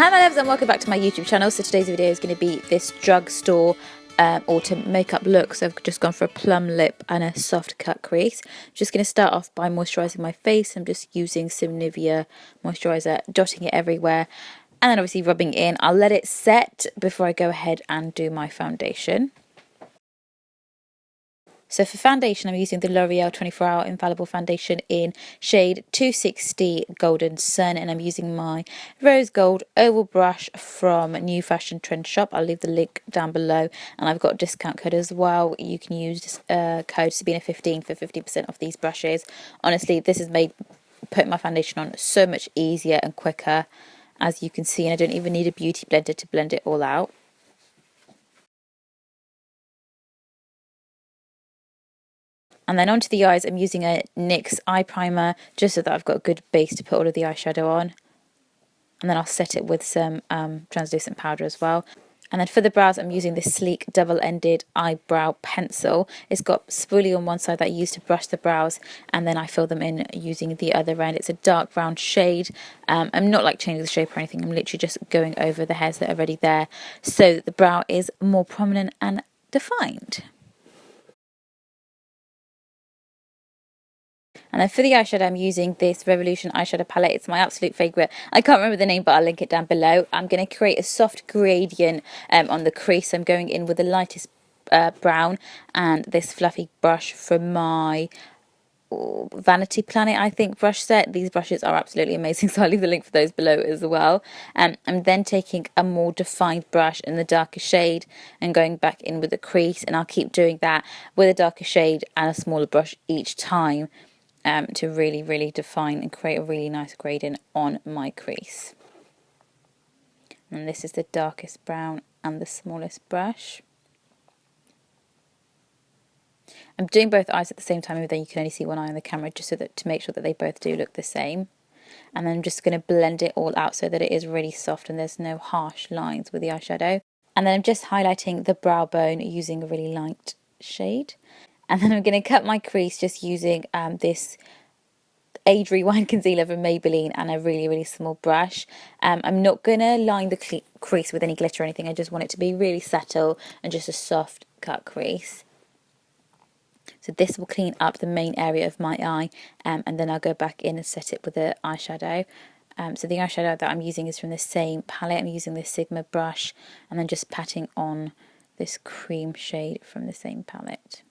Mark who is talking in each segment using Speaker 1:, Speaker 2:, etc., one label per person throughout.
Speaker 1: Hi my loves and welcome back to my YouTube channel. So today's video is going to be this drugstore autumn makeup look. So I've just gone for a plum lip and a soft cut crease. I'm just going to start off by moisturising my face. I'm just using some Nivea moisturiser, dotting it everywhere and then obviously rubbing it in. I'll let it set before I go ahead and do my foundation. So for foundation, I'm using the L'Oreal 24-Hour Infallible Foundation in shade 260 Golden Sun, and I'm using my rose gold oval brush from New Fashion Trend Shop. I'll leave the link down below, and I've got a discount code as well. You can use code Sebinaah15 for 50% off these brushes. Honestly, this has made putting my foundation on so much easier and quicker, as you can see, and I don't even need a beauty blender to blend it all out. And then onto the eyes, I'm using a NYX eye primer just so that I've got a good base to put all of the eyeshadow on. And then I'll set it with some translucent powder as well. And then for the brows, I'm using this sleek double-ended eyebrow pencil. It's got spoolie on one side that I use to brush the brows, and then I fill them in using the other end. It's a dark brown shade. I'm not like changing the shape or anything. I'm literally just going over the hairs that are already there so that the brow is more prominent and defined. And then for the eyeshadow, I'm using this Revolution eyeshadow palette. It's my absolute favourite. I can't remember the name, but I'll link it down below. I'm going to create a soft gradient on the crease. I'm going in with the lightest brown and this fluffy brush from my Vanity Planet, I think, brush set. These brushes are absolutely amazing, so I'll leave the link for those below as well. I'm then taking a more defined brush in the darker shade and going back in with the crease, and I'll keep doing that with a darker shade and a smaller brush each time. To really define and create a really nice gradient on my crease. And this is the darkest brown and the smallest brush. I'm doing both eyes at the same time, even though you can only see one eye on the camera, just so that to make sure that they both do look the same. And then I'm just going to blend it all out so that it is really soft and there's no harsh lines with the eyeshadow. And then I'm just highlighting the brow bone using a really light shade. And then I'm going to cut my crease just using this Age Rewind concealer from Maybelline and a really small brush. I'm not going to line the crease with any glitter or anything. I just want it to be really subtle and just a soft cut crease. So this will clean up the main area of my eye, and then I'll go back in and set it with the eyeshadow. So the eyeshadow that I'm using is from the same palette. I'm using this Sigma brush and then just patting on this cream shade from the same palette.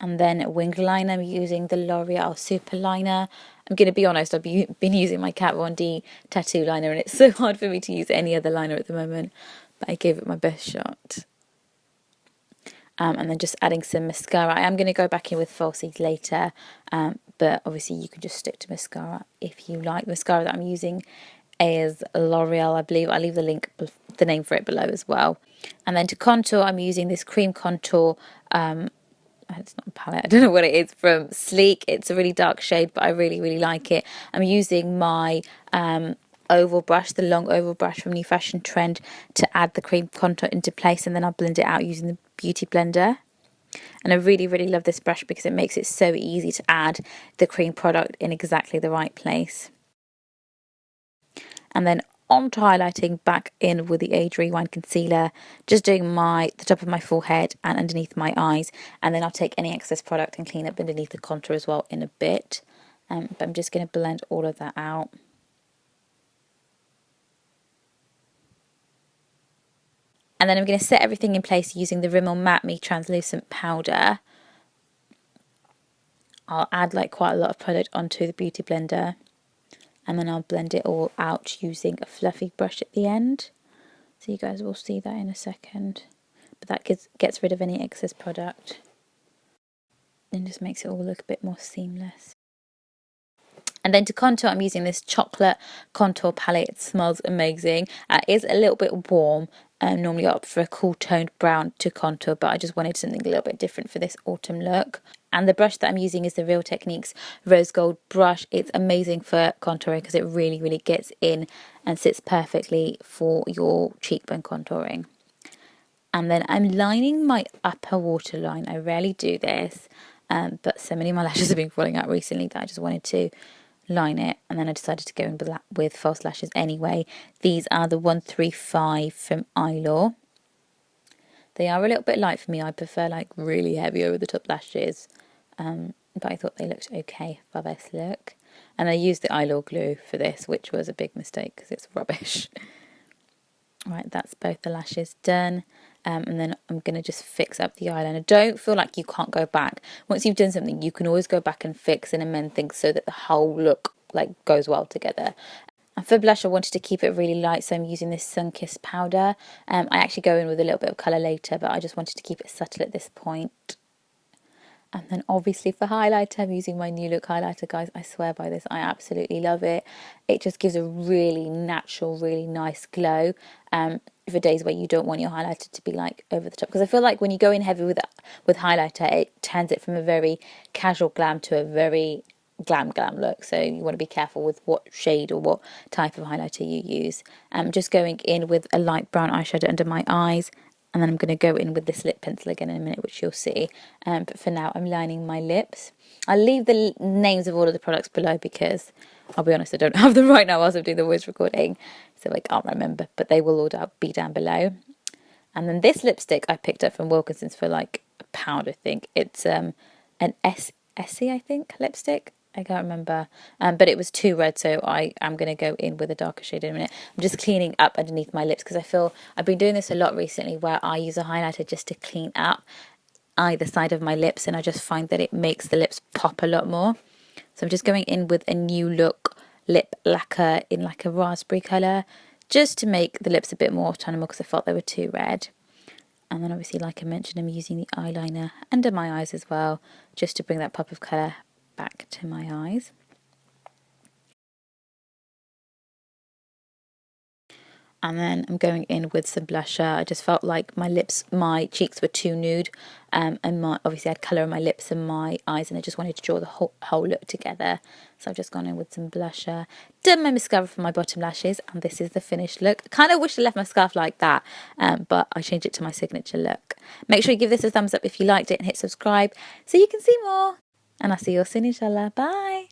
Speaker 1: And then wing liner, I'm using the L'Oreal Super Liner. I'm going to be honest, I've been using my Kat Von D tattoo liner, and it's so hard for me to use any other liner at the moment, but I gave it my best shot. And then just adding some mascara. I am going to go back in with falsies later, but obviously you can just stick to mascara if you like. The mascara that I'm using is L'Oreal, I believe. I'll leave the name for it below as well. And then to contour, I'm using this cream contour. It's not a palette, I don't know what it is, from Sleek. It's a really dark shade, but I really like it. I'm using my oval brush, the long oval brush from New Fashion Trend, to add the cream contour into place, and then I'll blend it out using the beauty blender. And I really love this brush because it makes it so easy to add the cream product in exactly the right place. And then on to highlighting, back in with the Age Rewind concealer, just doing the top of my forehead and underneath my eyes, and then I'll take any excess product and clean up underneath the contour as well in a bit. But I'm just going to blend all of that out. And then I'm going to set everything in place using the Rimmel Matte Me Translucent Powder. I'll add quite a lot of product onto the beauty blender, and then I'll blend it all out using a fluffy brush at the end. So you guys will see that in a second. But that gets rid of any excess product and just makes it all look a bit more seamless. And then to contour, I'm using this chocolate contour palette. It smells amazing. It is a little bit warm. Normally I opt for a cool toned brown to contour, but I just wanted something a little bit different for this autumn look. And the brush that I'm using is the Real Techniques Rose Gold brush. It's amazing for contouring because it really gets in and sits perfectly for your cheekbone contouring. And then I'm lining my upper waterline. I rarely do this, but so many of my lashes have been falling out recently that I just wanted to line it, and then I decided to go in with false lashes anyway. These are the 135 from Eylure. They are a little bit light for me. I prefer like really heavy over the top lashes, but I thought they looked okay for this look. And I used the Eylure glue for this, which was a big mistake because it's rubbish. Right, that's both the lashes done. And then I'm going to just fix up the eyeliner. Don't feel like you can't go back. Once you've done something, you can always go back and fix and amend things so that the whole look like goes well together. And for blush, I wanted to keep it really light, so I'm using this Sunkissed powder. I actually go in with a little bit of colour later, but I just wanted to keep it subtle at this point. And then obviously for highlighter, I'm using my New Look highlighter, guys. I swear by this. I absolutely love it. It just gives a really natural, really nice glow for days where you don't want your highlighter to be like over the top. Because I feel like when you go in heavy with highlighter, it turns it from a very casual glam to a very glam look. So you want to be careful with what shade or what type of highlighter you use. I'm just going in with a light brown eyeshadow under my eyes. And then I'm going to go in with this lip pencil again in a minute, which you'll see. But for now, I'm lining my lips. I'll leave the names of all of the products below because, I'll be honest, I don't have them right now whilst I'm doing the voice recording. So I can't remember. But they will all be down below. And then this lipstick I picked up from Wilkinson's for like £1, I think. It's an Essie, I think, lipstick. I can't remember, but it was too red, so I am going to go in with a darker shade in a minute. I'm just cleaning up underneath my lips because I feel I've been doing this a lot recently where I use a highlighter just to clean up either side of my lips, and I just find that it makes the lips pop a lot more. So I'm just going in with a New Look lip lacquer in like a raspberry colour just to make the lips a bit more autonomous because I felt they were too red. And then obviously, like I mentioned, I'm using the eyeliner under my eyes as well just to bring that pop of colour back to my eyes. And then I'm going in with some blusher. I just felt like my cheeks were too nude, and obviously I had colour in my lips and my eyes, and I just wanted to draw the whole look together. So I've just gone in with some blusher, done my mascara for my bottom lashes, and this is the finished look. I kind of wish I left my scarf like that, but I changed it to my signature look. Make sure you give this a thumbs up if you liked it and hit subscribe so you can see more. And I'll see you all soon, inshallah. Bye.